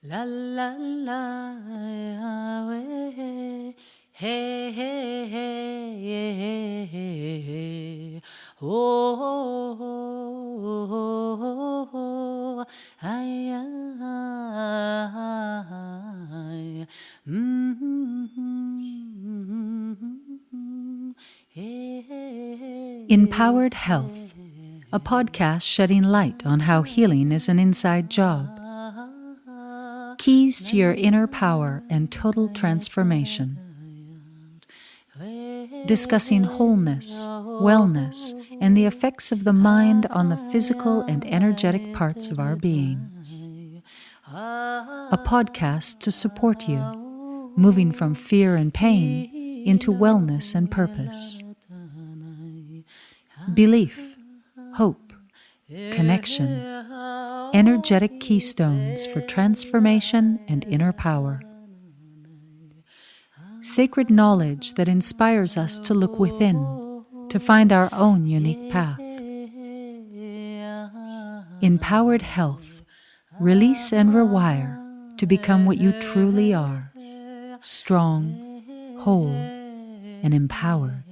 La la la, hey, hey, hey, oh, ay, INpowered Health, a podcast shedding light on how healing is an inside job. Keys to your inner power and total transformation. Discussing wholeness, wellness, and the effects of the mind on the physical and energetic parts of our being. A podcast to support you, moving from fear and pain into wellness and purpose. Belief, hope, connection, energetic keystones for transformation and inner power. Sacred knowledge that inspires us to look within, to find our own unique path. INpowered Health, release and rewire to become what you truly are, strong, whole, and empowered.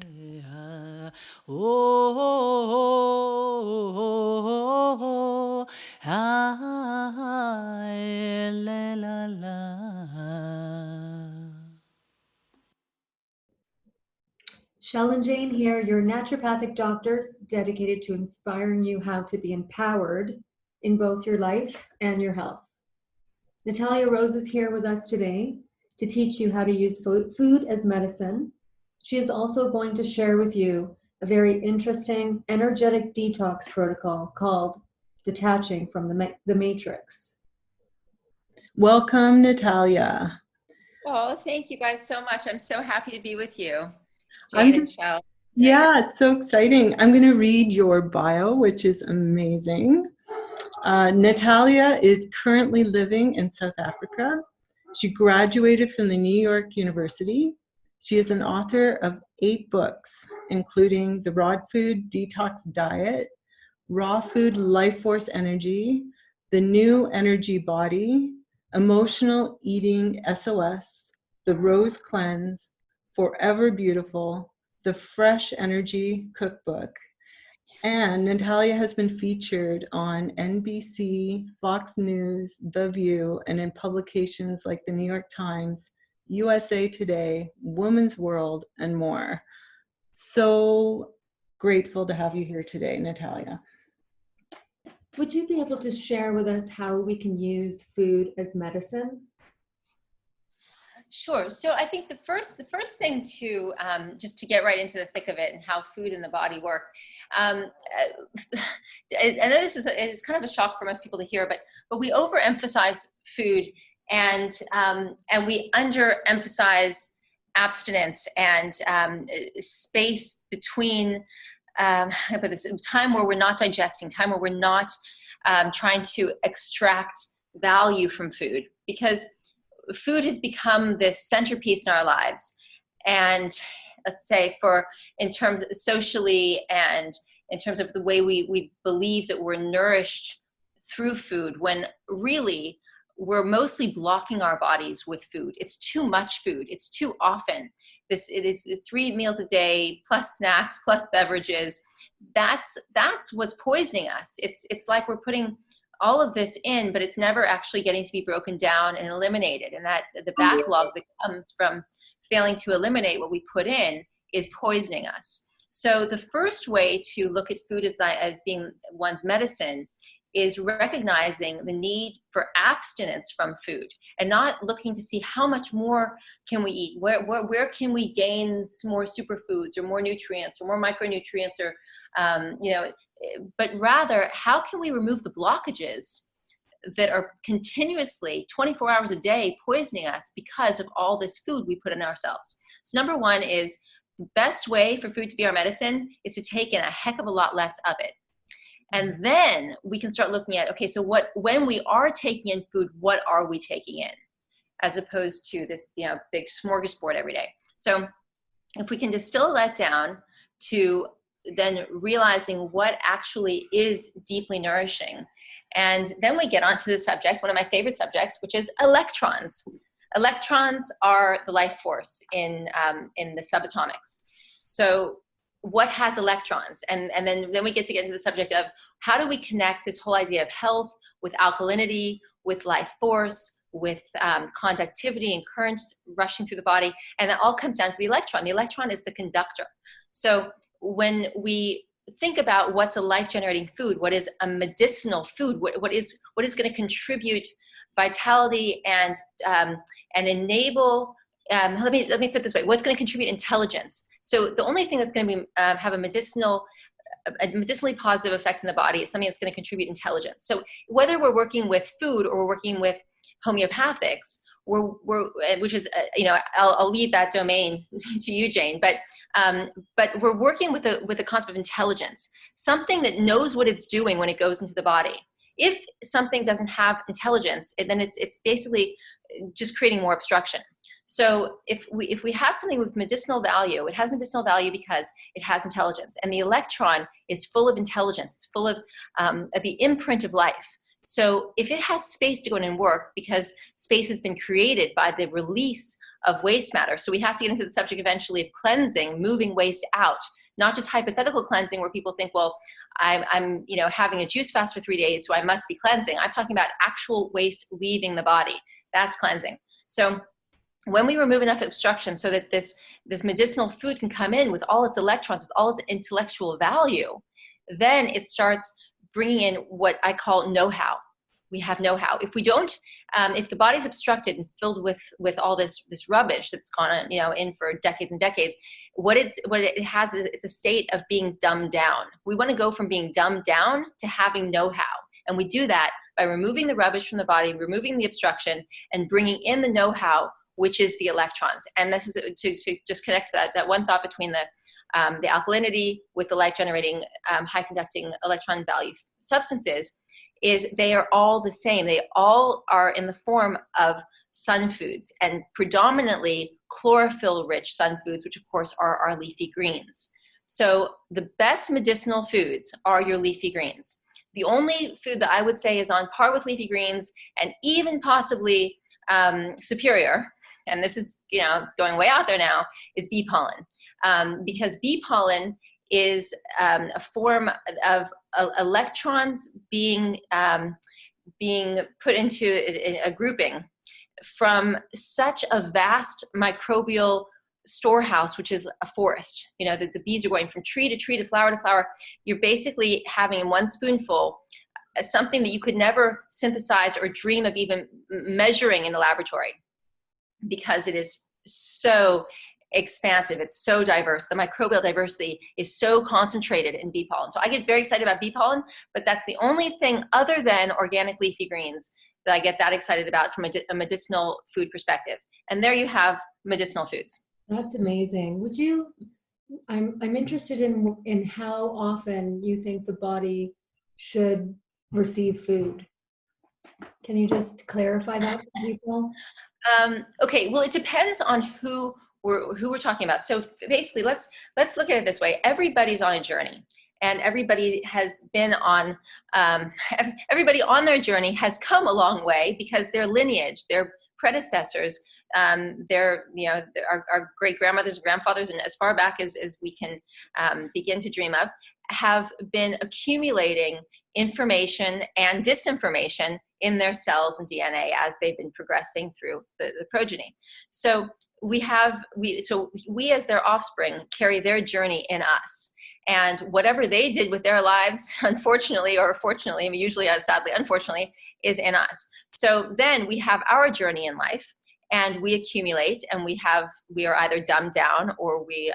Shel and Jayne here, your naturopathic doctors dedicated to inspiring you how to be empowered in both your life and your health. Natalia Rose is here with us today to teach you how to use food as medicine. She is also going to share with you a very interesting energetic detox protocol called Detaching from the Matrix. Welcome, Natalia. Oh, thank you guys so much. I'm so happy to be with you, Jayne and Shel. Yeah, it's so exciting. I'm going to read your bio, which is amazing. Natalia is currently living in South Africa. She graduated from the New York University. She is an author of 8 books, including The Raw Food Detox Diet, Raw Food Life Force Energy, The New Energy Body, Emotional Eating SOS, The Rose Cleanse, Forever Beautiful, The Fresh Energy Cookbook. And Natalia has been featured on NBC, Fox News, The View, and in publications like the New York Times, USA Today, Women's World, and more. So grateful to have you here today, Natalia. Would you be able to share with us how we can use food as medicine? Sure. So I think the first thing to just to get right into the thick of it and how food and the body work. I know this is kind of a shock for most people to hear, but we overemphasize food and we underemphasize abstinence and space between. But this time where we're not digesting, time where we're not trying to extract value from food, because food has become this centerpiece in our lives. And let's say in terms of socially and in terms of the way we believe that we're nourished through food, when really we're mostly blocking our bodies with food. It's too much food. It's too often. It is 3 meals a day plus snacks plus beverages. That's what's poisoning us. It's like we're putting all of this in, but it's never actually getting to be broken down and eliminated. And that the backlog that comes from failing to eliminate what we put in is poisoning us. So the first way to look at food as being one's medicine is recognizing the need for abstinence from food and not looking to see how much more can we eat, where can we gain some more superfoods or more nutrients or more micronutrients or, but rather how can we remove the blockages that are continuously 24 hours a day poisoning us because of all this food we put in ourselves. So number one is the best way for food to be our medicine is to take in a heck of a lot less of it. And then we can start looking at, okay, so when we are taking in food, what are we taking in? As opposed to this, big smorgasbord every day. So if we can distill that down to then realizing what actually is deeply nourishing And then we get onto the subject, one of my favorite subjects, which is electrons. Electrons are the life force in the subatomics. So what has electrons? And then we get into the subject of how do we connect this whole idea of health with alkalinity, with life force, with conductivity and current rushing through the body. And that all comes down to the electron. The electron is the conductor. So when we think about what's a life-generating food, what is a medicinal food, what is going to contribute vitality and enable, let me put it this way, what's going to contribute intelligence. So the only thing that's going to be have a medicinally positive effect in the body is something that's going to contribute intelligence. So whether we're working with food or we're working with homeopathics, which is I'll leave that domain to you, Jane. But we're working with a concept of intelligence, something that knows what it's doing when it goes into the body. If something doesn't have intelligence, then it's basically just creating more obstruction. So if we have something with medicinal value, it has medicinal value because it has intelligence, and the electron is full of intelligence. It's full of the imprint of life. So if it has space to go in and work, because space has been created by the release of waste matter. So we have to get into the subject eventually of cleansing, moving waste out, not just hypothetical cleansing where people think, well, I'm having a juice fast for 3 days, so I must be cleansing. I'm talking about actual waste leaving the body. That's cleansing. So when we remove enough obstruction so that this medicinal food can come in with all its electrons, with all its intellectual value, then it starts bringing in what I call know-how. We have know-how. If we don't, if the body's obstructed and filled with all this rubbish that's gone in for decades and decades, what it has is it's a state of being dumbed down. We want to go from being dumbed down to having know-how, and we do that by removing the rubbish from the body, removing the obstruction, and bringing in the know-how, which is the electrons. And this is to just connect to that one thought between the alkalinity with the life-generating, high-conducting electron value substances, is they are all the same. They all are in the form of sun foods, and predominantly chlorophyll-rich sun foods, which of course are our leafy greens. So the best medicinal foods are your leafy greens. The only food that I would say is on par with leafy greens, and even possibly superior, and this is going way out there now, is bee pollen. Because bee pollen is a form of electrons being put into a grouping from such a vast microbial storehouse, which is a forest. The bees are going from tree to tree to flower. You're basically having in one spoonful something that you could never synthesize or dream of even measuring in the laboratory, because it is so expansive. It's so diverse. The microbial diversity is so concentrated in bee pollen. So I get very excited about bee pollen, but that's the only thing other than organic leafy greens that I get that excited about from a medicinal food perspective. And there you have medicinal foods. That's amazing. I'm interested in how often you think the body should receive food. Can you just clarify that for people? Okay, well, it depends on who we're talking about. So basically, let's look at it this way. Everybody's on a journey, and everybody has been on, everybody on their journey has come a long way because their lineage, their predecessors, our great grandmothers and grandfathers, and as far back as we can begin to dream of, have been accumulating information and disinformation in their cells and DNA as they've been progressing through the progeny. So we as their offspring carry their journey in us. And whatever they did with their lives, unfortunately or fortunately, usually sadly, unfortunately, is in us. So then we have our journey in life, and we accumulate, and we are either dumbed down, or we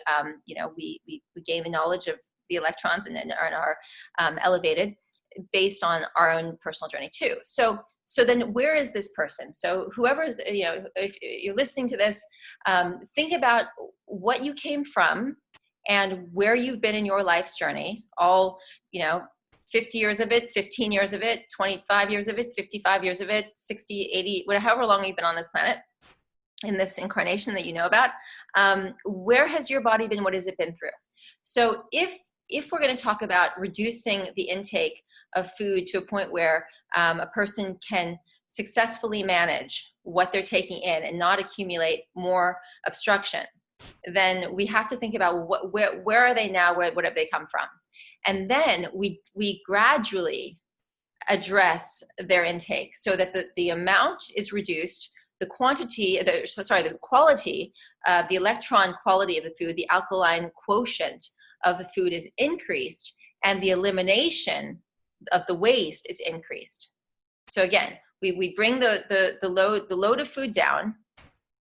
gain the knowledge of the electrons and are elevated based on our own personal journey too. So then where is this person? So whoever is, if you're listening to this, think about what you came from and where you've been in your life's journey, all, 50 years of it, 15 years of it, 25 years of it, 55 years of it, 60, 80, however long you've been on this planet, in this incarnation that you know about. Where has your body been? What has it been through? So if we're going to talk about reducing the intake of food to a point where a person can successfully manage what they're taking in and not accumulate more obstruction, then we have to think about where are they now, where have they come from? And then we gradually address their intake so that the amount is reduced, the quality, the electron quality of the food, the alkaline quotient of the food is increased, and the elimination of the waste is increased. So again, we bring the load of food down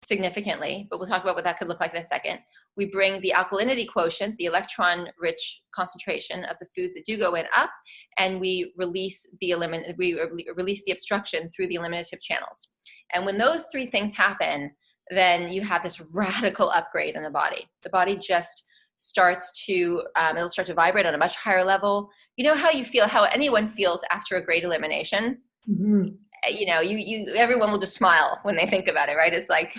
significantly, but we'll talk about what that could look like in a second. We bring the alkalinity quotient, the electron-rich concentration of the foods that do go in up, and we release the obstruction through the eliminative channels. And when those three things happen, then you have this radical upgrade in the body. The body just starts to, it'll start to vibrate on a much higher level. You know how you feel, how anyone feels after a great elimination? Mm-hmm. You know, everyone will just smile when they think about it, right? It's like,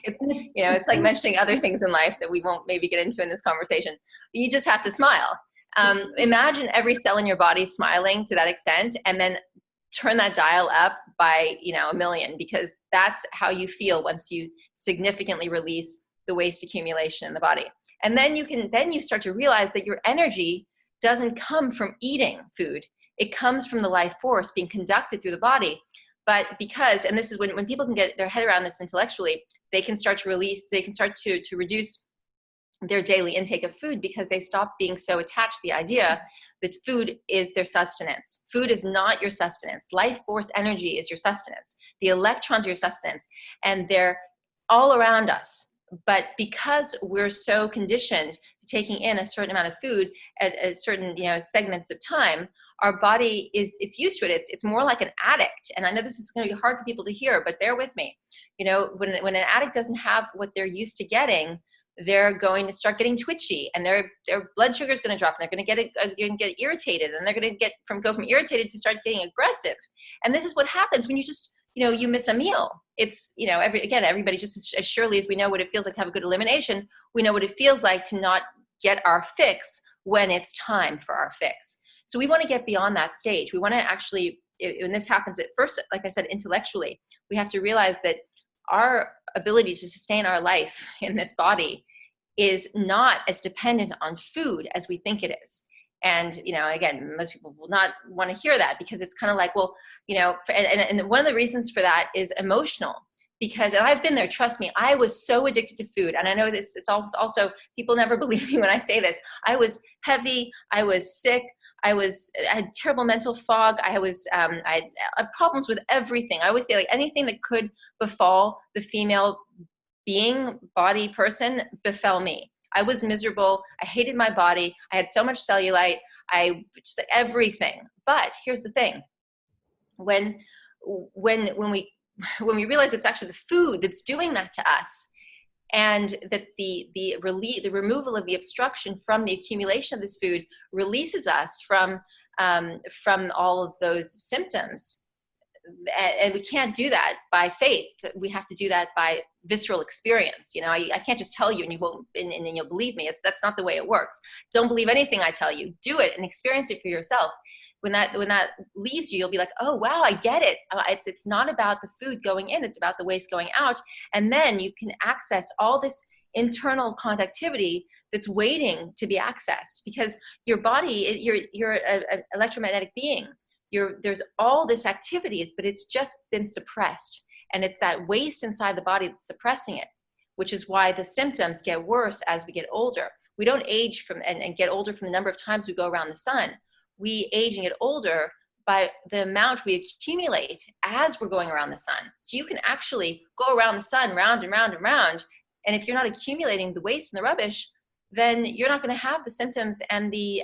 it's like mentioning other things in life that we won't maybe get into in this conversation. You just have to smile. Imagine every cell in your body smiling to that extent, and then turn that dial up by, 1 million, because that's how you feel once you significantly release the waste accumulation in the body. And then you start to realize that your energy doesn't come from eating food. It comes from the life force being conducted through the body. But because, and this is when people can get their head around this intellectually, they can start to reduce their daily intake of food, because they stop being so attached to the idea that food is their sustenance. Food is not your sustenance. Life force energy is your sustenance. The electrons are your sustenance, and they're all around us. But because we're so conditioned to taking in a certain amount of food at a certain segments of time, our body it's used to it. It's more like an addict. And I know this is going to be hard for people to hear, but bear with me. When an addict doesn't have what they're used to getting, they're going to start getting twitchy, and their blood sugar is going to drop, and they're going to get irritated, and they're going to go from irritated to start getting aggressive. And this is what happens when you just you miss a meal. It's everybody, just as surely as we know what it feels like to have a good elimination, we know what it feels like to not get our fix when it's time for our fix. So we want to get beyond that stage. We want to actually, when this happens at first, like I said, intellectually, we have to realize that our ability to sustain our life in this body is not as dependent on food as we think it is. And, again, most people will not want to hear that, because it's kind of like, well, and one of the reasons for that is emotional. Because, and I've been there, trust me, I was so addicted to food. And I know this, it's also, people never believe me when I say this. I was heavy, I was sick, I had terrible mental fog. I had problems with everything. I always say, like, anything that could befall the female being, body, person, befell me. I was miserable. I hated my body. I had so much cellulite. Everything. But here's the thing. When we realize it's actually the food that's doing that to us, and that the removal of the obstruction from the accumulation of this food releases us from all of those symptoms. And we can't do that by faith. We have to do that by visceral experience. I can't just tell you and you won't, and you'll believe me. That's not the way it works. Don't believe anything I tell you. Do it and experience it for yourself. When that leaves you, you'll be like, oh wow, I get it. It's not about the food going in, it's about the waste going out. And then you can access all this internal conductivity that's waiting to be accessed, because your body, you're an electromagnetic being. There's all this activities, but it's just been suppressed. And it's that waste inside the body that's suppressing it, which is why the symptoms get worse as we get older. We don't age and get older from the number of times we go around the sun. We age and get older by the amount we accumulate as we're going around the sun. So you can actually go around the sun round and round and round. And if you're not accumulating the waste and the rubbish, then you're not going to have the symptoms and the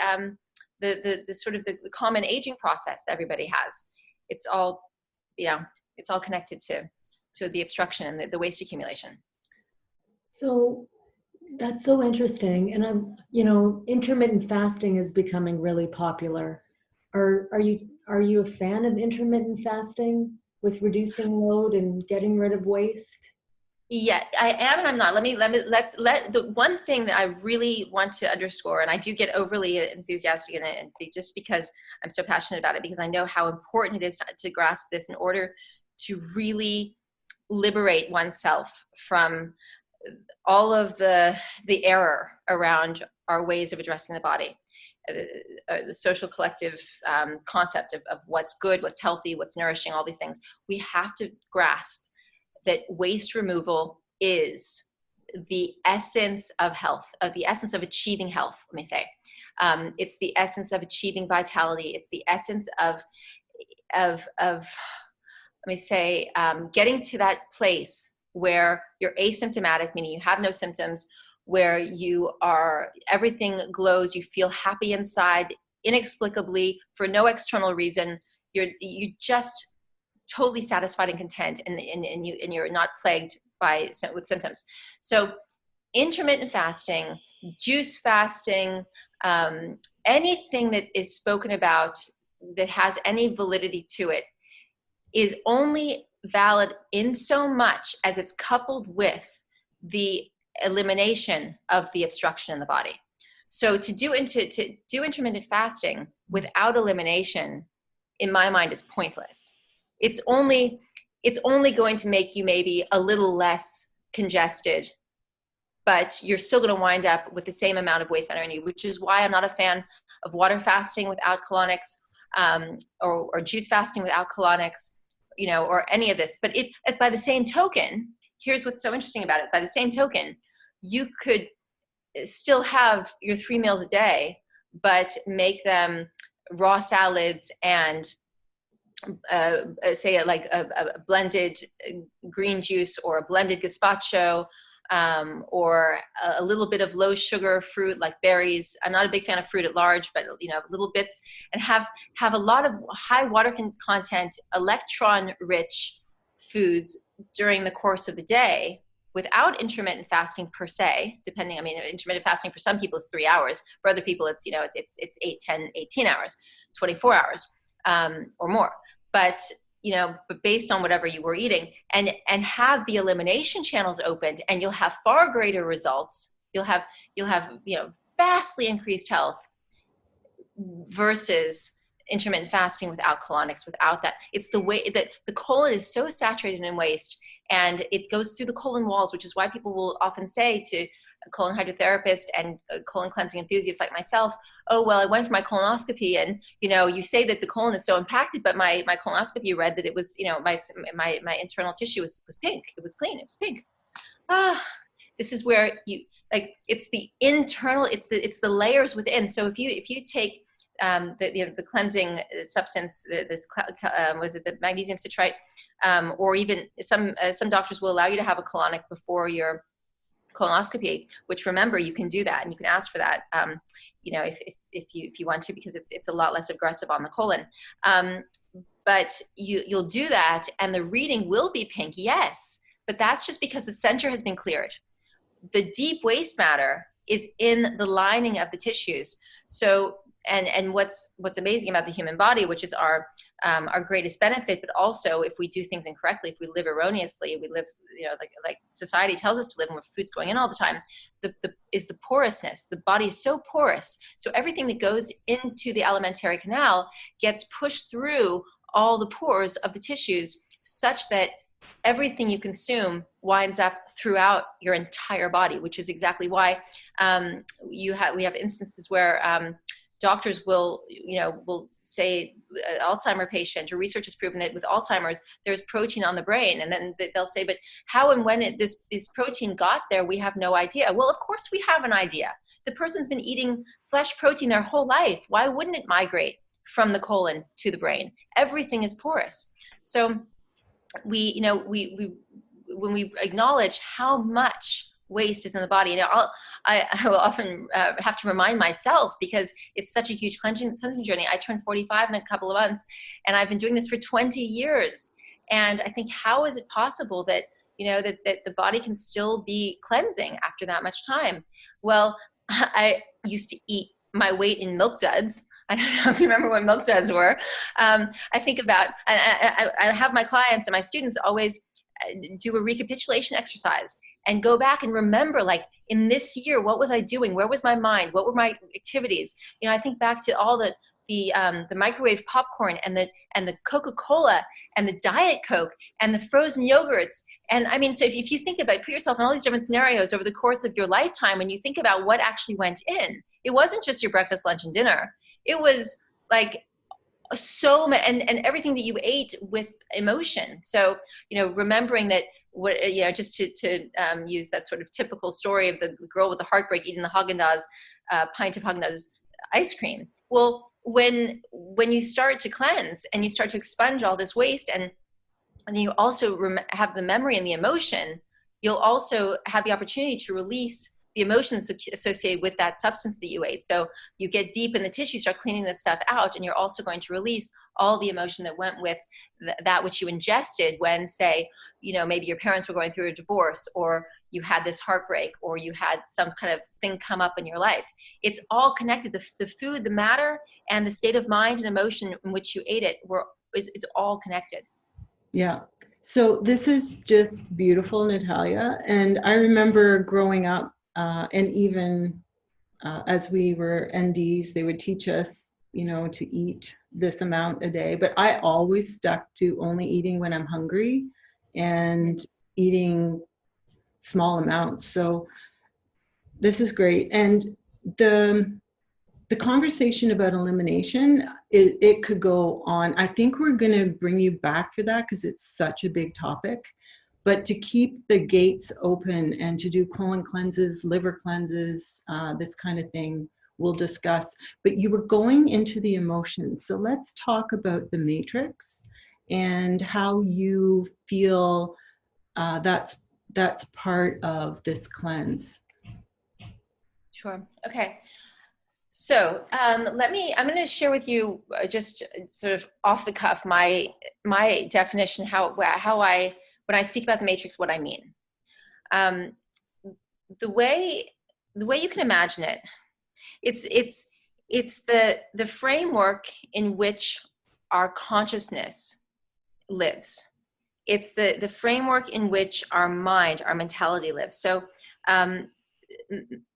sort of the common aging process that everybody has. It's all connected to the obstruction and the waste accumulation. So that's so interesting. And intermittent fasting is becoming really popular. Are you a fan of intermittent fasting with reducing load and getting rid of waste? Yeah, I am and I'm not. Let the one thing that I really want to underscore, and I do get overly enthusiastic in it just because I'm so passionate about it, because I know how important it is to grasp this in order to really liberate oneself from all of the error around our ways of addressing the body. The social collective concept of what's good, what's healthy, what's nourishing, all these things. We have to grasp that waste removal is the essence of health, of the essence of achieving health, let me say. It's the essence of achieving vitality. It's the essence of let me say, getting to that place where you're asymptomatic, meaning you have no symptoms, where you are, everything glows, you feel happy inside, inexplicably, for no external reason. You just totally satisfied and content, and you're not plagued with symptoms. So intermittent fasting, juice fasting, anything that is spoken about that has any validity to it is only valid in so much as it's coupled with the elimination of the obstruction in the body. So to do intermittent fasting without elimination, in my mind, is pointless. It's only going to make you maybe a little less congested, but you're still going to wind up with the same amount of waste energy, which is why I'm not a fan of water fasting without colonics, or juice fasting without colonics, or any of this. But by the same token, here's what's so interesting about it. By the same token, you could still have your 3 meals a day, but make them raw salads and say like a blended green juice, or a blended gazpacho, or a little bit of low sugar fruit like berries. I'm not a big fan of fruit at large, but little bits, and have a lot of high water content, electron rich foods during the course of the day, without intermittent fasting per se, intermittent fasting for some people is 3 hours. For other people, it's 8, 10, 18 hours, 24 hours, or more. But based on whatever you were eating, and have the elimination channels opened, and you'll have far greater results. You'll have vastly increased health versus intermittent fasting without colonics, without that. It's the way that the colon is so saturated in waste, and it goes through the colon walls, which is why people will often say to a colon hydrotherapist and colon cleansing enthusiasts like myself, oh, well, I went for my colonoscopy, and, you say that the colon is so impacted, but my colonoscopy read that it was, my internal tissue was pink. It was clean. It was pink. This is where it's the internal, it's the layers within. So if you take the cleansing substance, was it the magnesium citrate, or even some doctors will allow you to have a colonic before your colonoscopy, which, remember, you can do that, and you can ask for that, if you want to, because it's a lot less aggressive on the colon. But you'll do that, and the reading will be pink, yes, but that's just because the center has been cleared. The deep waste matter is in the lining of the tissues. So, and what's amazing about the human body, which is our greatest benefit, but also if we do things incorrectly, if we live erroneously, we live, like society tells us to live, and where food's going in all the time, is the porousness. The body is so porous, so everything that goes into the alimentary canal gets pushed through all the pores of the tissues, such that everything you consume winds up throughout your entire body, which is exactly why we have instances where doctors will say Alzheimer patient, or research has proven that with Alzheimer's, there's protein on the brain. And then they'll say, but how and when this protein got there, we have no idea. Well, of course we have an idea. The person's been eating flesh protein their whole life. Why wouldn't it migrate from the colon to the brain? Everything is porous. So we when we acknowledge how much waste is in the body, I will often have to remind myself, because it's such a huge cleansing journey. I turned 45 in a couple of months, and I've been doing this for 20 years. And I think, how is it possible that that the body can still be cleansing after that much time? Well, I used to eat my weight in milk duds. I don't know if you remember what milk duds were. I think about, I have my clients and my students always do a recapitulation exercise and go back and remember, like, in this year, what was I doing? Where was my mind? What were my activities? I think back to all the microwave popcorn and the Coca-Cola and the Diet Coke and the frozen yogurts. And I mean, so if you think about, put yourself in all these different scenarios over the course of your lifetime, and you think about what actually went in, it wasn't just your breakfast, lunch, and dinner. It was like so much, and everything that you ate with emotion. So, remembering that, just to use that sort of typical story of the girl with the heartbreak eating the Haagen-Dazs pint of Haagen-Dazs ice cream. Well, when you start to cleanse and you start to expunge all this waste, and you also have the memory and the emotion, you'll also have the opportunity to release the emotions associated with that substance that you ate. So you get deep in the tissue, start cleaning this stuff out, and you're also going to release all the emotion that went with that which you ingested when, say, maybe your parents were going through a divorce, or you had this heartbreak, or you had some kind of thing come up in your life. It's all connected. The food, the matter, and the state of mind and emotion in which you ate it is all connected. Yeah. So this is just beautiful, Natalia. And I remember growing up, and even as we were NDs, they would teach us, to eat this amount a day. But I always stuck to only eating when I'm hungry and eating small amounts. So this is great. And the conversation about elimination, it could go on. I think we're going to bring you back for that because it's such a big topic. But to keep the gates open and to do colon cleanses, liver cleanses, this kind of thing, we'll discuss. But you were going into the emotions. So let's talk about the matrix and how you feel that's part of this cleanse. Sure. Okay. So I'm going to share with you just sort of off the cuff my definition, how I, when I speak about the matrix, what I mean. The way you can imagine it, it's the framework in which our consciousness lives. It's the framework in which our mind, our mentality lives. So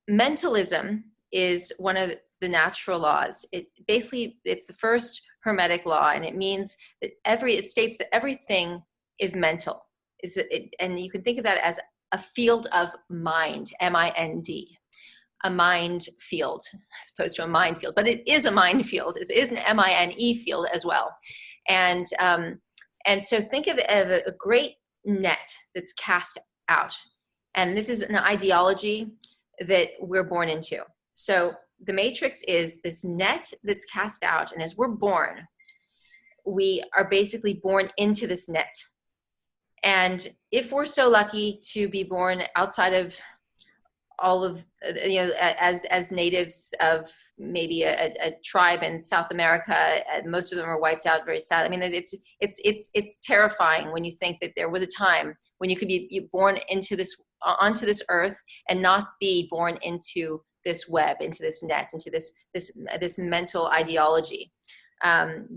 mentalism is one of the natural laws. It's the first Hermetic law, and it means that it states that everything is mental. And you can think of that as a field of mind, M-I-N-D, a mind field, as opposed to a mind field, but it is a mind field. It is an M-I-N-E field as well. And so think of it as a great net that's cast out. And this is an ideology that we're born into. So the matrix is this net that's cast out. And as we're born, we are basically born into this net. And if we're so lucky to be born outside of all of, as natives of maybe a tribe in South America, most of them are wiped out, very sad. I mean, it's terrifying when you think that there was a time when you could be born onto this earth and not be born into this web, into this net, into this mental ideology,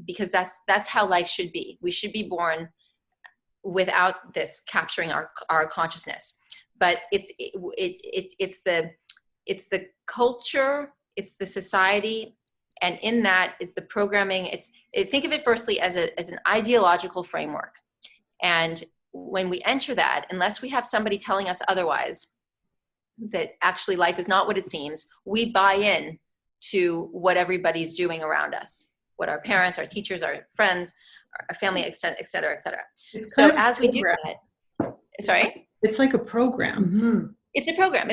because that's how life should be. We should be born without this capturing our consciousness. But it's the culture, it's the society, and in that is the programming. Think of it firstly as an ideological framework. And when we enter that, unless we have somebody telling us otherwise, that actually life is not what it seems, we buy in to what everybody's doing around us, what our parents, our teachers, our friends, our family, et cetera, et cetera. So as we do that, sorry? It's like a program. Mm-hmm. It's a program,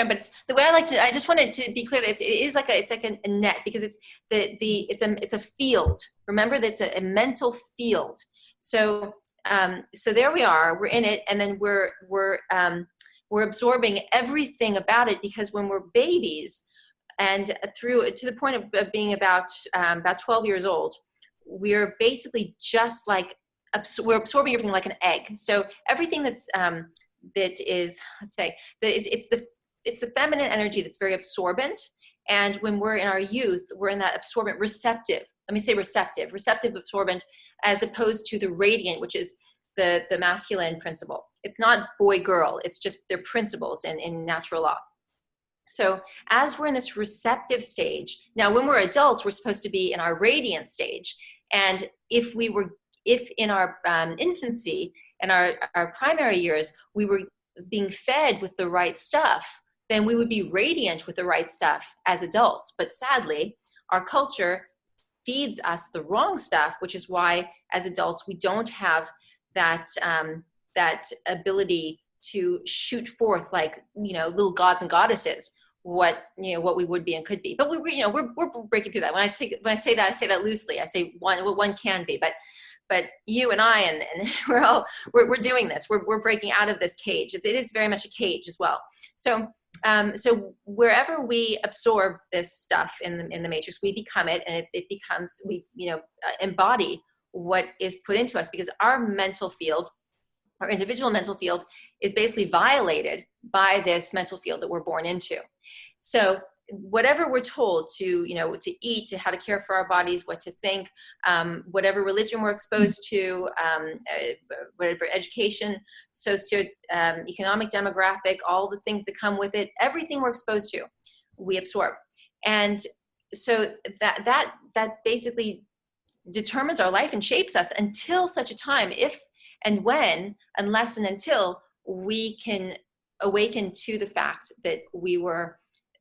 but it's the way I just wanted to be clear that it's like a net, because it's a field. Remember that it's a mental field. So there we are, we're in it, and then we're absorbing everything about it, because when we're babies and through to the point of being about 12 years old, we're basically just like, we're absorbing everything like an egg. So everything that is, let's say, it's the feminine energy that's very absorbent. And when we're in our youth, we're in that absorbent receptive. Let me say receptive absorbent, as opposed to the radiant, which is the masculine principle. It's not boy girl. It's just their principles in natural law. So as we're in this receptive stage, now when we're adults, we're supposed to be in our radiant stage. And if in our infancy and our primary years, we were being fed with the right stuff, then we would be radiant with the right stuff as adults. But sadly, our culture feeds us the wrong stuff, which is why as adults, we don't have that ability to shoot forth like, little gods and goddesses, what we would be and could be. But we're breaking through that. When I say that, I say that loosely. I say one can be, but you and I and we're doing this. We're breaking out of this cage. It is very much a cage as well. So wherever we absorb this stuff in the matrix, we become it, and it becomes, we embody what is put into us, because our mental field, our individual mental field, is basically violated by this mental field that we're born into. So whatever we're told to eat, to how to care for our bodies, what to think, whatever religion we're exposed to, whatever education, economic demographic, all the things that come with it, everything we're exposed to, we absorb. And so that basically determines our life and shapes us until such a time, unless and until we can awaken to the fact that we were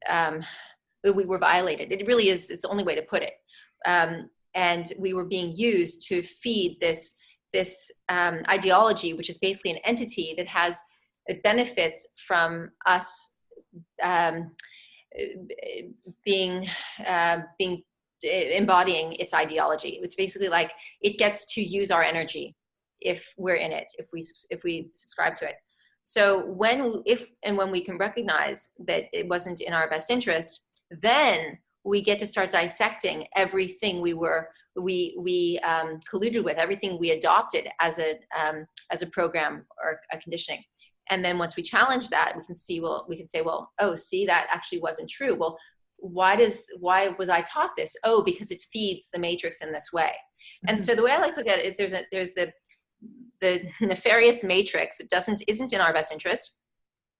violated. It really is, it's the only way to put it. And we were being used to feed this ideology, which is basically an entity that benefits from us embodying its ideology. It's basically like it gets to use our energy if we're in it, if we subscribe to it. So when we can recognize that it wasn't in our best interest, then we get to start dissecting everything we colluded with, everything we adopted as a program or a conditioning. And then once we challenge that, we can say, oh, see, that actually wasn't true. Well, why was I taught this? Oh, because it feeds the matrix in this way. Mm-hmm. And so the way I like to look at it is there's the nefarious matrix that isn't in our best interest.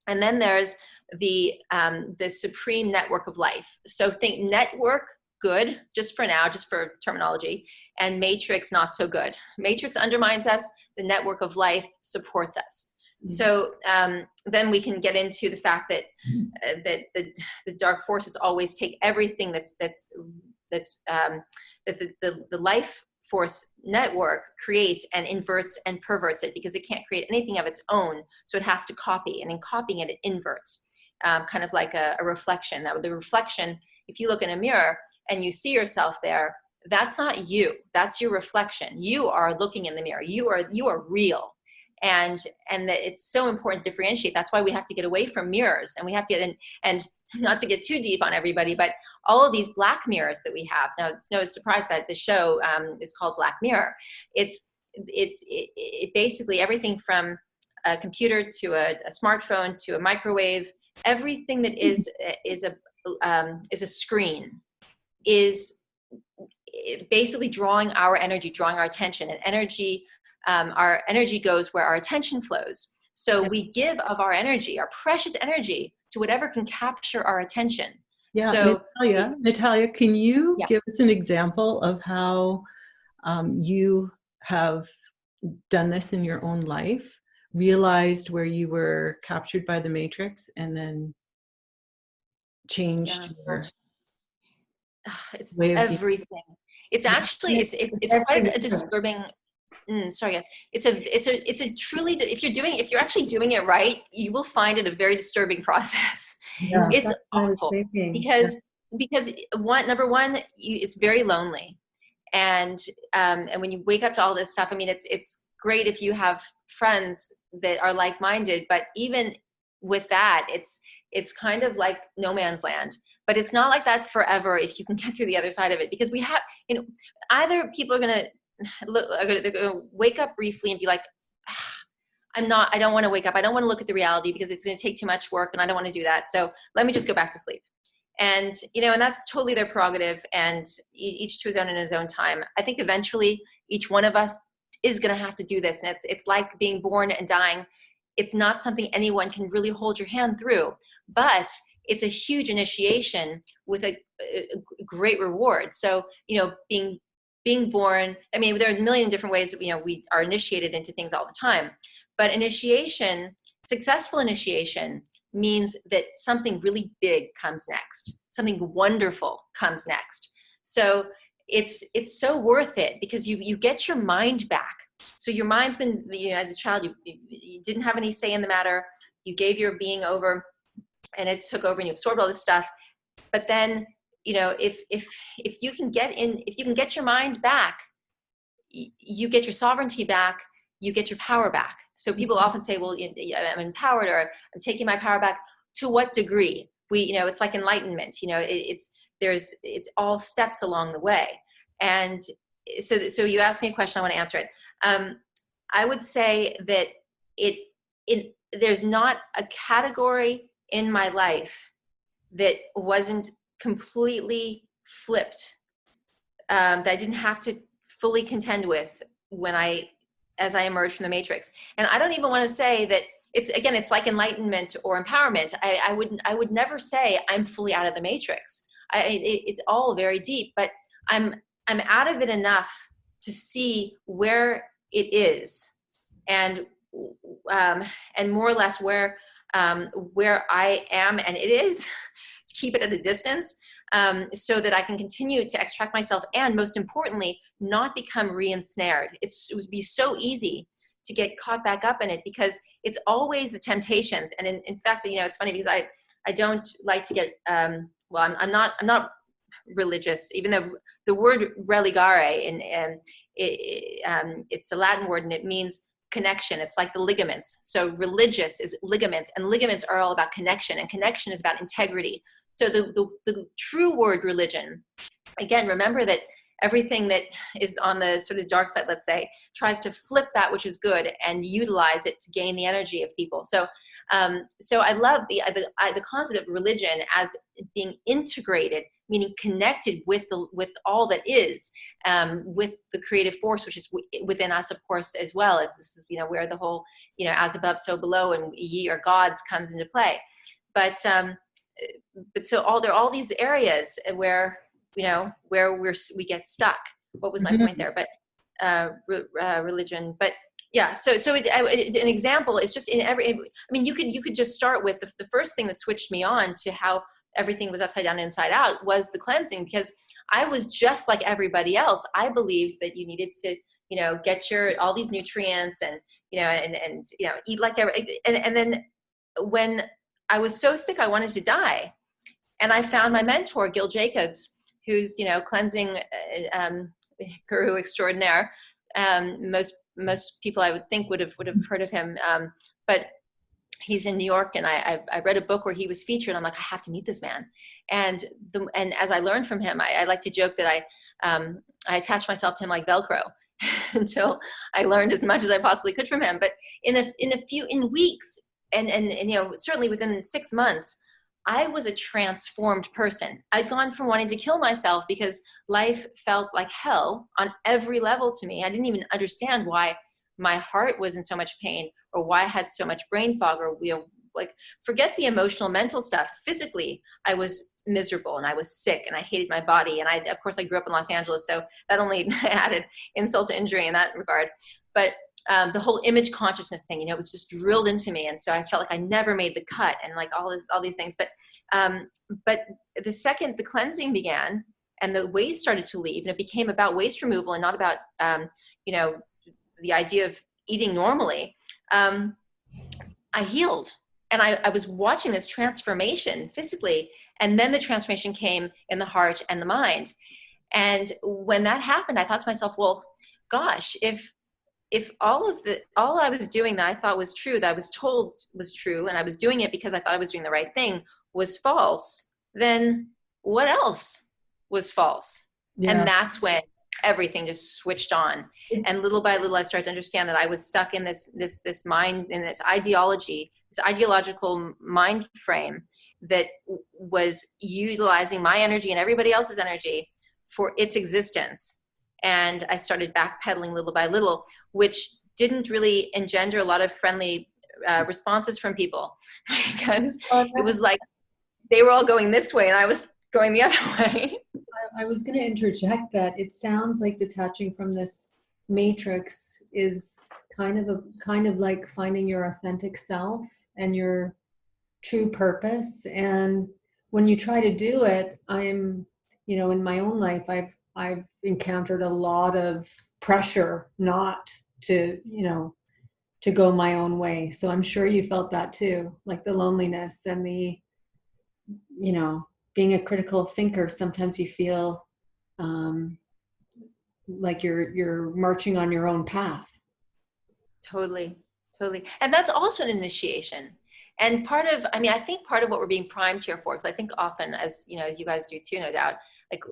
And then there's the supreme network of life. So think network, good, just for now, just for terminology, and matrix, not so good. Matrix undermines us. The network of life supports us. Mm-hmm. So then we can get into the fact that the dark forces always take everything that's the life force network creates and inverts and perverts it, because it can't create anything of its own. So it has to copy, and in copying it, it inverts, kind of like a reflection. That the reflection, if you look in a mirror and you see yourself there, that's not you. That's your reflection. You are looking in the mirror. You are real. And that it's so important to differentiate. That's why we have to get away from mirrors, and we have to get and not to get too deep on everybody, but all of these black mirrors that we have. Now, it's no surprise that the show is called Black Mirror. It basically everything from a computer to a smartphone to a microwave, everything that is a screen is basically drawing our energy, drawing our attention, and energy. Our energy goes where our attention flows. So we give of our energy, our precious energy, to whatever can capture our attention. Yeah, so, Natalia, can you give us an example of how you have done this in your own life, realized where you were captured by the matrix, and then changed your it's way of everything. It's actually it's quite a disturbing. Sorry, guys. It's a truly, if you're actually doing it right, you will find it a very disturbing process. Yeah, it's awful because number one, it's very lonely, and when you wake up to all this stuff, I mean, it's great if you have friends that are like-minded, but even with that, it's kind of like no man's land. But it's not like that forever if you can get through the other side of it, because we have, either people are going to they're going to wake up briefly and be like, I don't want to wake up. I don't want to look at the reality because it's going to take too much work and I don't want to do that. So let me just go back to sleep. And, and that's totally their prerogative, and each to his own in his own time. I think eventually each one of us is going to have to do this. And it's like being born and dying. It's not something anyone can really hold your hand through, but it's a huge initiation with a great reward. So, being born, I mean, there are a million different ways that, we are initiated into things all the time, but successful initiation means that something really big comes next. Something wonderful comes next. So it's so worth it, because you get your mind back. So your mind's been, as a child, you didn't have any say in the matter. You gave your being over, and it took over, and you absorbed all this stuff. But then, if you can get your mind back, you get your sovereignty back, you get your power back. So people often say, well, I'm empowered, or I'm taking my power back. To what degree? It's like enlightenment. It's all steps along the way. And so you asked me a question, I want to answer it. I would say that there's not a category in my life that wasn't completely flipped, that I didn't have to fully contend with as I emerged from the matrix. And I don't even want to say that it's like enlightenment or empowerment. I would never say I'm fully out of the matrix. It's all very deep, but I'm out of it enough to see where it is, and more or less where I am and it is, to keep it at a distance, so that I can continue to extract myself, and most importantly, not become re-ensnared. It would be so easy to get caught back up in it, because it's always the temptations. And in fact, it's funny, because I don't like to get, I'm not religious, even though the word religare, and it's a Latin word, and it means connection. It's like the ligaments. So religious is ligaments, and ligaments are all about connection, and connection is about integrity. So the true word religion, again, remember that everything that is on the sort of dark side, let's say, tries to flip that which is good and utilize it to gain the energy of people. So I love the concept of religion as being integrated, meaning connected with all that is, with the creative force, which is within us, of course, as well. This is, where the whole, as above, so below, and ye are gods comes into play. But so there are all these areas where, where we get stuck. What was my point there? But religion. But yeah, so an example is just you could just start with the first thing that switched me on to how everything was upside down, inside out, was the cleansing, because I was just like everybody else. I believed that you needed to, get all these nutrients and eat like and then when I was so sick, I wanted to die. And I found my mentor, Gil Jacobs, who's, cleansing guru extraordinaire. Most people I would think would have heard of him. But he's in New York, and I read a book where he was featured. I'm like, I have to meet this man. And as I learned from him, I like to joke that I attached myself to him like Velcro until I learned as much as I possibly could from him. But in weeks, and certainly within 6 months, I was a transformed person. I'd gone from wanting to kill myself because life felt like hell on every level to me. I didn't even understand why my heart was in so much pain, or why I had so much brain fog, or forget the emotional, mental stuff. Physically, I was miserable, and I was sick, and I hated my body. And I grew up in Los Angeles, so that only added insult to injury in that regard. But the whole image consciousness thing, it was just drilled into me. And so I felt like I never made the cut, and like all these things. But the second the cleansing began and the waste started to leave, and it became about waste removal and not about, the idea of eating normally, I healed. And I was watching this transformation physically. And then the transformation came in the heart and the mind. And when that happened, I thought to myself, well, gosh, if all I was doing that I thought was true, that I was told was true, and I was doing it because I thought I was doing the right thing, was false, then what else was false? Yeah. And that's when everything just switched on. And little by little, I started to understand that I was stuck in this mind, in this ideology, this ideological mind frame that was utilizing my energy and everybody else's energy for its existence. And I started backpedaling little by little, which didn't really engender a lot of friendly responses from people because it was like they were all going this way and I was going the other way. I was going to interject that it sounds like detaching from this matrix is kind of like finding your authentic self and your true purpose. And when you try to do it, in my own life, I've encountered a lot of pressure not to, to go my own way. So I'm sure you felt that too, like the loneliness and the, being a critical thinker. Sometimes you feel like you're marching on your own path. Totally. And that's also an initiation. And I think part of what we're being primed here for, because I think often, as you guys do too, no doubt, like,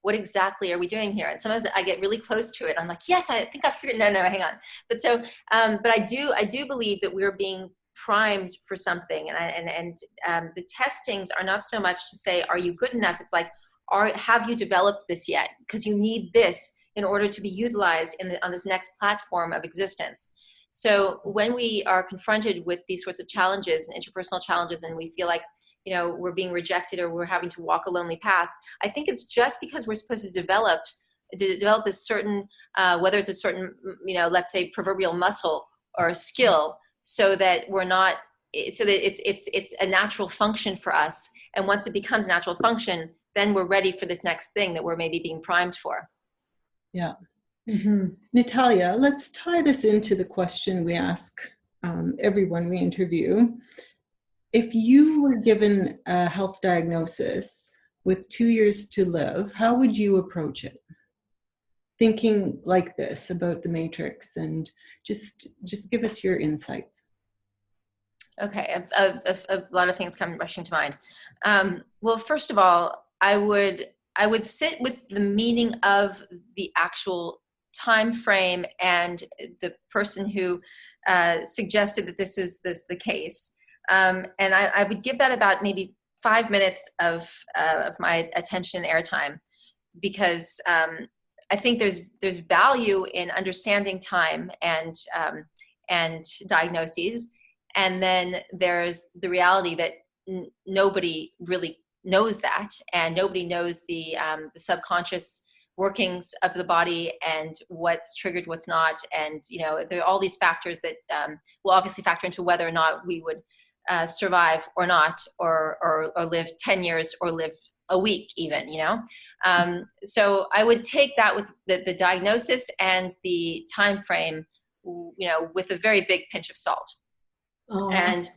what exactly are we doing here? And sometimes I get really close to it. I'm like, yes, I think I figured, no, hang on. But but I do believe that we're being primed for something. And the testings are not so much to say, are you good enough? It's like, have you developed this yet? Because you need this in order to be utilized on this next platform of existence. So when we are confronted with these sorts of challenges and interpersonal challenges, and we feel like, we're being rejected or we're having to walk a lonely path, I think it's just because we're supposed to develop this certain, whether it's a certain, let's say proverbial muscle or a skill, so that it's a natural function for us. And once it becomes a natural function, then we're ready for this next thing that we're maybe being primed for. Yeah. Mm-hmm. Natalia, let's tie this into the question we ask everyone we interview. If you were given a health diagnosis with 2 years to live, how would you approach it? Thinking like this about the matrix, and just give us your insights. Okay, a lot of things come rushing to mind. Well, first of all, I would sit with the meaning of the actual time frame and the person who suggested that this is the case, and I would give that about maybe 5 minutes of my attention and airtime, because I think there's value in understanding time and diagnoses, and then there's the reality that nobody really knows that, and nobody knows the subconscious workings of the body and what's triggered, what's not. And, there are all these factors that will obviously factor into whether or not we would survive or not, or live 10 years or live a week even, so I would take that with the diagnosis and the time frame, with a very big pinch of salt. Oh. And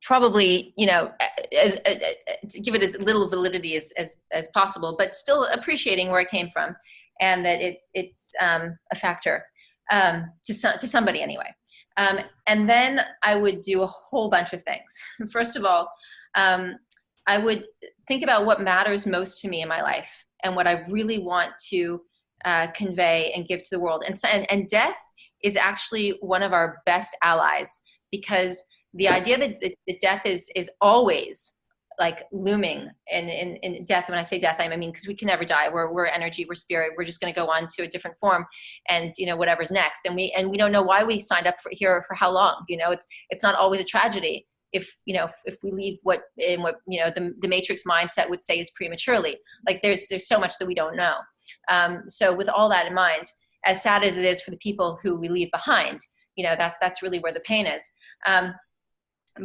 probably, to give it as little validity as possible, but still appreciating where it came from, and that it's a factor to somebody anyway. And then I would do a whole bunch of things. First of all, I would think about what matters most to me in my life and what I really want to convey and give to the world. And death is actually one of our best allies, because the idea that death is always like looming, and in death, when I say death, I mean, because we can never die. We're energy, we're spirit. We're just going to go on to a different form, and whatever's next. And we don't know why we signed up for how long. It's not always a tragedy if we leave what the matrix mindset would say is prematurely. Like there's so much that we don't know. So with all that in mind, as sad as it is for the people who we leave behind, that's really where the pain is.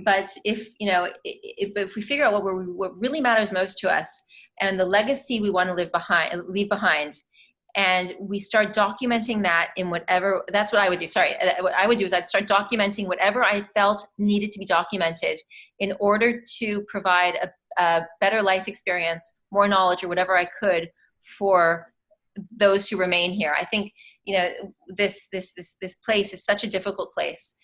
But if we figure out what really matters most to us and the legacy we want to leave behind, and we start documenting that in whatever, that's what I would do. Sorry. What I would do is I'd start documenting whatever I felt needed to be documented in order to provide a better life experience, more knowledge, or whatever I could for those who remain here. I think, this place is such a difficult place.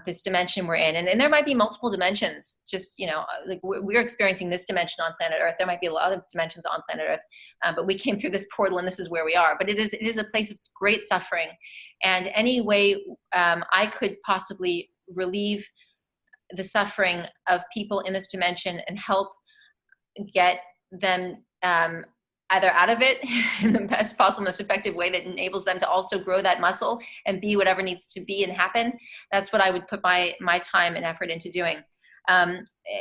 This dimension we're in, and there might be multiple dimensions. Just like we're experiencing this dimension on planet Earth. There might be a lot of dimensions on planet Earth, but we came through this portal, and this is where we are. But it is a place of great suffering, and any way I could possibly relieve the suffering of people in this dimension and help get them either out of it in the best possible, most effective way that enables them to also grow that muscle and be whatever needs to be and happen. That's what I would put my time and effort into doing.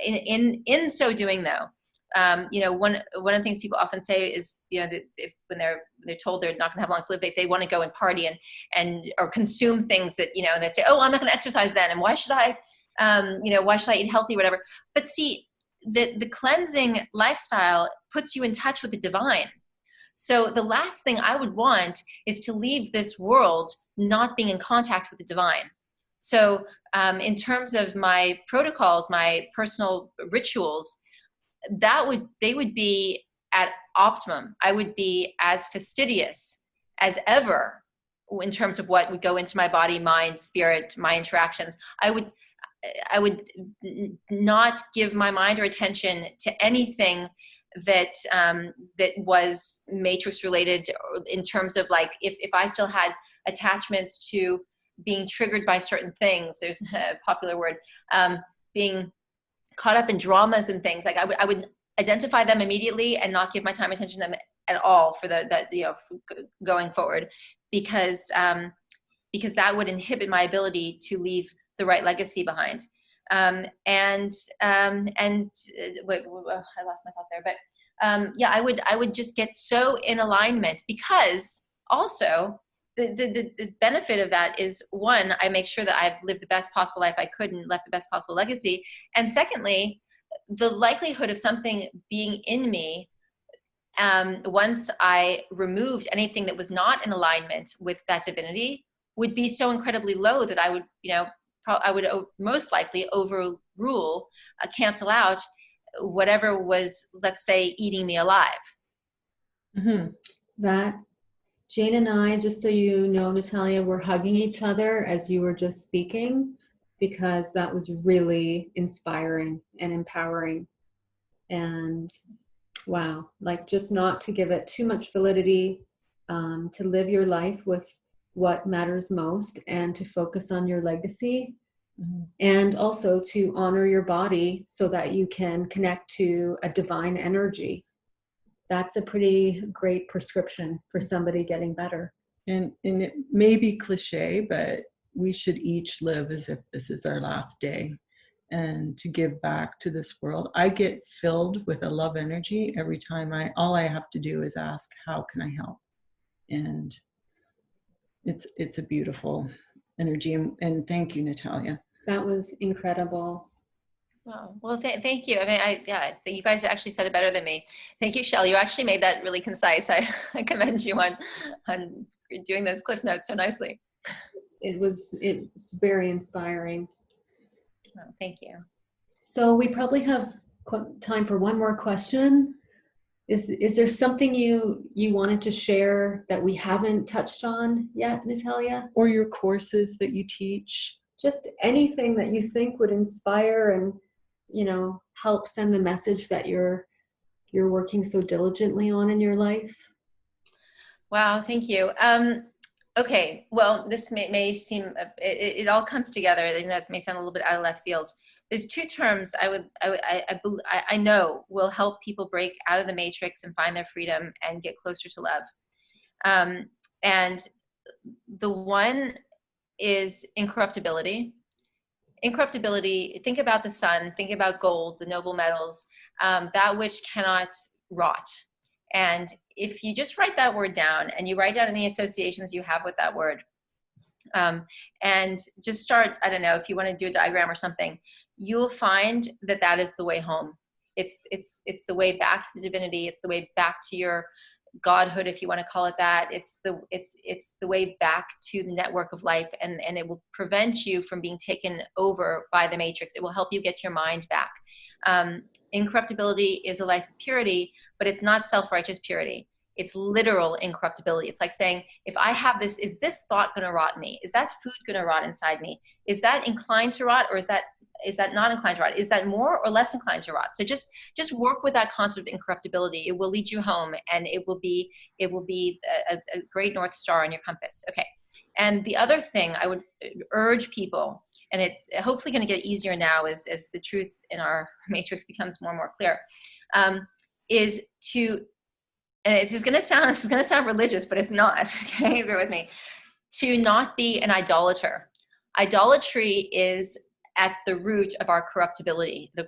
In so doing, though, one of the things people often say is, that when they're told they're not going to have long to live, they want to go and party and or consume things that, and they say, oh, I'm not going to exercise then, and why should I eat healthy, whatever. But see, the cleansing lifestyle puts you in touch with the divine. So the last thing I would want is to leave this world not being in contact with the divine. So in terms of my protocols, my personal rituals, they would be at optimum. I would be as fastidious as ever in terms of what would go into my body, mind, spirit, my interactions. I would not give my mind or attention to anything that was matrix related, in terms of like, if I still had attachments to being triggered by certain things, there's a popular word, being caught up in dramas and things, like I would identify them immediately and not give my time and attention to them at all for going forward, because that would inhibit my ability to leave the right legacy behind. Wait, I lost my thought there, but I would just get so in alignment, because also the benefit of that is, one, I make sure that I've lived the best possible life I could and left the best possible legacy. And secondly, the likelihood of something being in me, once I removed anything that was not in alignment with that divinity, would be so incredibly low that I would, I would most likely overrule, cancel out whatever was, let's say, eating me alive. Mm-hmm. That Jane and I, just so you know, Natalia, we're hugging each other as you were just speaking, because that was really inspiring and empowering. And wow, like, just not to give it too much validity, to live your life with what matters most and to focus on your legacy. Mm-hmm. And also to honor your body so that you can connect to a divine energy. That's a pretty great prescription for somebody getting better. And it may be cliche, but we should each live as if this is our last day, and to give back to this world. I get filled with a love energy every time all I have to do is ask, how can I help? And it's a beautiful energy. And thank you, Natalia. That was incredible. Oh, well, thank you. I mean, you guys actually said it better than me. Thank you, Shel. You actually made that really concise. I commend you on doing those cliff notes so nicely. It was very inspiring. Oh, thank you. So we probably have time for one more question. Is there something you wanted to share that we haven't touched on yet, Natalia? Or your courses that you teach? Just anything that you think would inspire and, help send the message that you're working so diligently on in your life. Wow, thank you. Okay, well, this may seem, it all comes together. I think that may sound a little bit out of left field. There's two terms I know will help people break out of the matrix and find their freedom and get closer to love. And the one is incorruptibility. Incorruptibility, think about the sun, think about gold, the noble metals, that which cannot rot. And if you just write that word down and you write down any associations you have with that word, and just start, I don't know, if you want to do a diagram or something, you'll find that is the way home. It's the way back to the divinity. It's the way back to your godhood, if you want to call it that. It's the way back to the network of life, and it will prevent you from being taken over by the matrix. It will help you get your mind back. Incorruptibility is a life of purity, but it's not self-righteous purity. It's literal incorruptibility. It's like saying, if I have this, is this thought going to rot me? Is that food going to rot inside me? Is that inclined to rot, or is that not inclined to rot? Is that more or less inclined to rot? So just work with that concept of incorruptibility. It will lead you home, and it will be a great North Star on your compass. Okay. And the other thing I would urge people, and it's hopefully going to get easier now as the truth in our matrix becomes more and more clear, is to and this is gonna sound religious, but it's not. Okay, bear with me. To not be an idolater. Idolatry is at the root of our corruptibility, of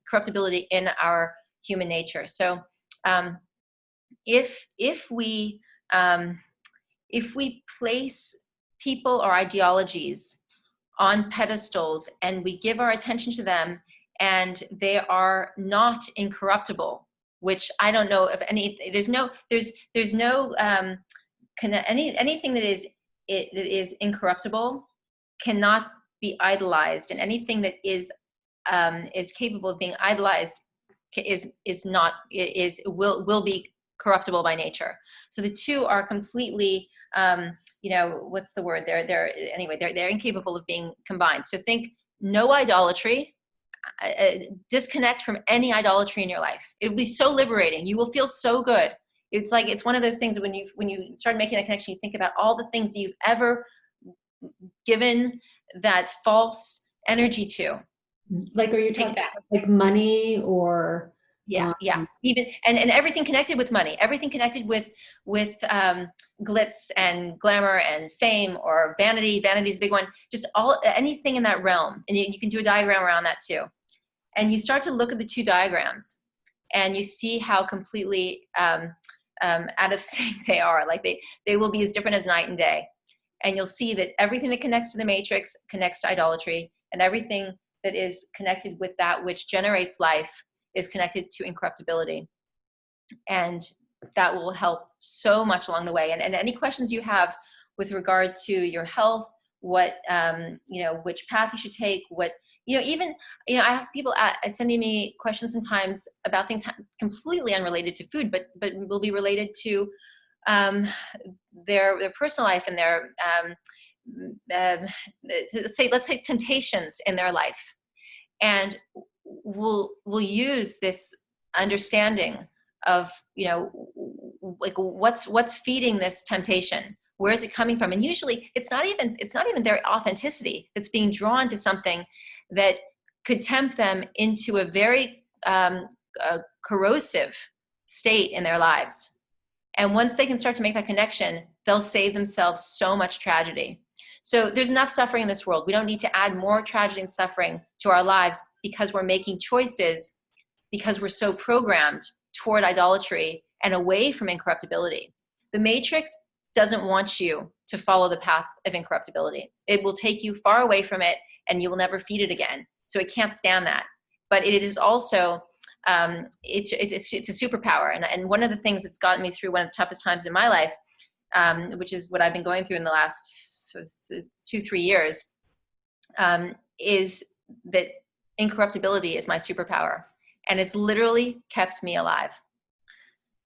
corruptibility in our human nature. So, if we place people or ideologies on pedestals and we give our attention to them, and they are not incorruptible, which I don't know of any. There's no anything that is incorruptible cannot be idolized, and anything that is capable of being idolized will be corruptible by nature. So the two are completely, what's the word? They're incapable of being combined. So think no idolatry. Disconnect from any idolatry in your life. It will be so liberating. You will feel so good. It's one of those things when you start making that connection, you think about all the things that you've ever given that false energy to. Like, are you talking about like money or? Yeah. Even and everything connected with money, everything connected with glitz and glamour and fame or vanity. Vanity is a big one. Just anything in that realm, and you can do a diagram around that too. And you start to look at the two diagrams, and you see how completely out of sync they are. Like they will be as different as night and day. And you'll see that everything that connects to the matrix connects to idolatry, and everything that is connected with that which generates life is connected to incorruptibility. And that will help so much along the way. And any questions you have with regard to your health, what, which path you should take, I have people sending me questions sometimes about things completely unrelated to food, but will be related to their personal life and their, let's say temptations in their life. And we'll use this understanding of, like what's feeding this temptation, where is it coming from? And usually it's not even their authenticity that's being drawn to something that could tempt them into a very corrosive state in their lives. And once they can start to make that connection, they'll save themselves so much tragedy. So there's enough suffering in this world. We don't need to add more tragedy and suffering to our lives because we're making choices, because we're so programmed toward idolatry and away from incorruptibility. The matrix doesn't want you to follow the path of incorruptibility. It will take you far away from it, and you will never feed it again. So it can't stand that. But it is also, it's a superpower. And one of the things that's gotten me through one of the toughest times in my life, which is what I've been going through in the last 2-3 years, is that incorruptibility is my superpower, and it's literally kept me alive.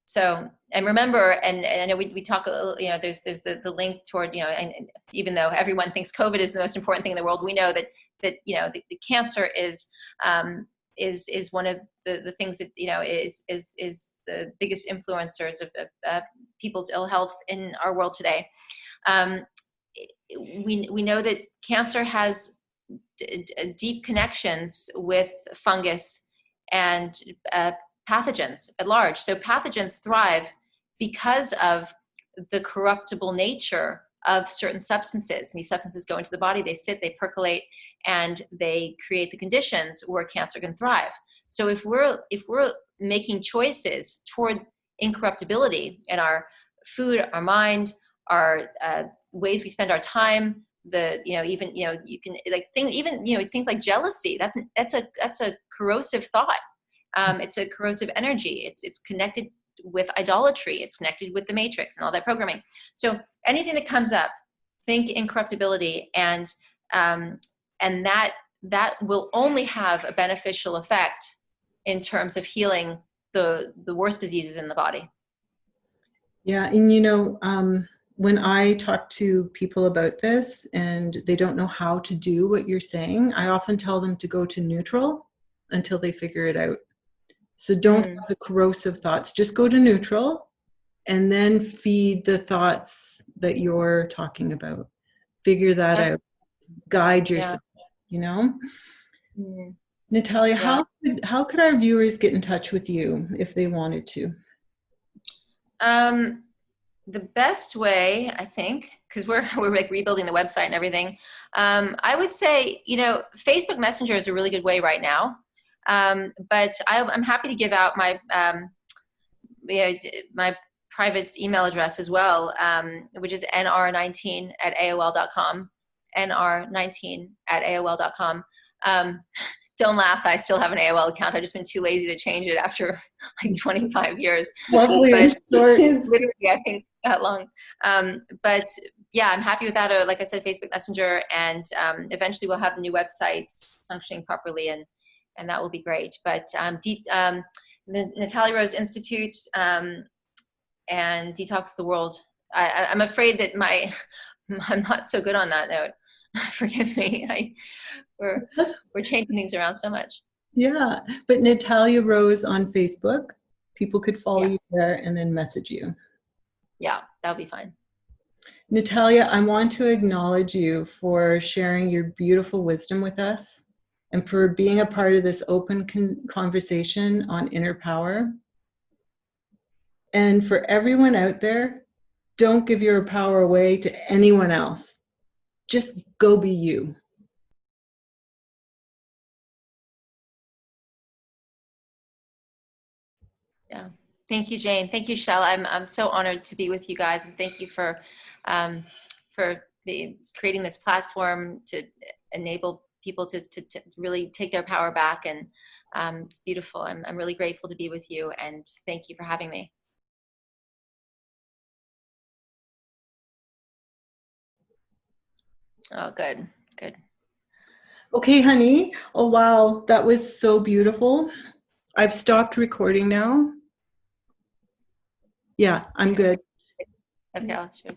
So, and remember, and I know we talk a little, there's the link toward, and even though everyone thinks COVID is the most important thing in the world, we know that the cancer is one of the things that, is the biggest influencers of people's ill health in our world today. We know that cancer has deep connections with fungus and pathogens at large. So pathogens thrive because of the corruptible nature of certain substances. And these substances go into the body, they sit, they percolate, and they create the conditions where cancer can thrive. So if we're making choices toward incorruptibility in our food, our mind, our ways we spend our time, you can things like jealousy. That's a corrosive thought. It's a corrosive energy. It's connected with idolatry. It's connected with the matrix and all that programming. So anything that comes up, think incorruptibility, and that will only have a beneficial effect in terms of healing the worst diseases in the body. Yeah, and when I talk to people about this and they don't know how to do what you're saying, I often tell them to go to neutral until they figure it out. So don't have the corrosive thoughts, just go to neutral and then feed the thoughts that you're talking about. Figure that out. Guide yourself, Natalia, how could our viewers get in touch with you if they wanted to? The best way, I think, because we're like rebuilding the website and everything, I would say, Facebook Messenger is a really good way right now. But I'm happy to give out my my private email address as well, which is nr19@aol.com. nr19@aol.com. Don't laugh, I still have an AOL account. I've just been too lazy to change it after like 25 years. Lovely and But short. literally, I think that long. But yeah, I'm happy with that. Like I said, Facebook Messenger, and eventually we'll have the new website functioning properly, and that will be great. But the Natalia Rose Institute and Detox the World. I'm afraid that I'm not so good on that note. Forgive me. We're changing things around so much. Yeah, but Natalia Rose on Facebook, people could follow you there and then message you. Yeah, that'll be fine. Natalia, I want to acknowledge you for sharing your beautiful wisdom with us and for being a part of this open conversation on inner power. And for everyone out there, don't give your power away to anyone else. Just go be you. Yeah. Thank you, Jayne. Thank you, Shel. I'm so honored to be with you guys, and thank you for creating this platform to enable people to really take their power back, and it's beautiful. I'm really grateful to be with you, and thank you for having me. Oh, good. Okay, honey. Oh, wow. That was so beautiful. I've stopped recording now. Yeah, I'm good. Okay, I'll show.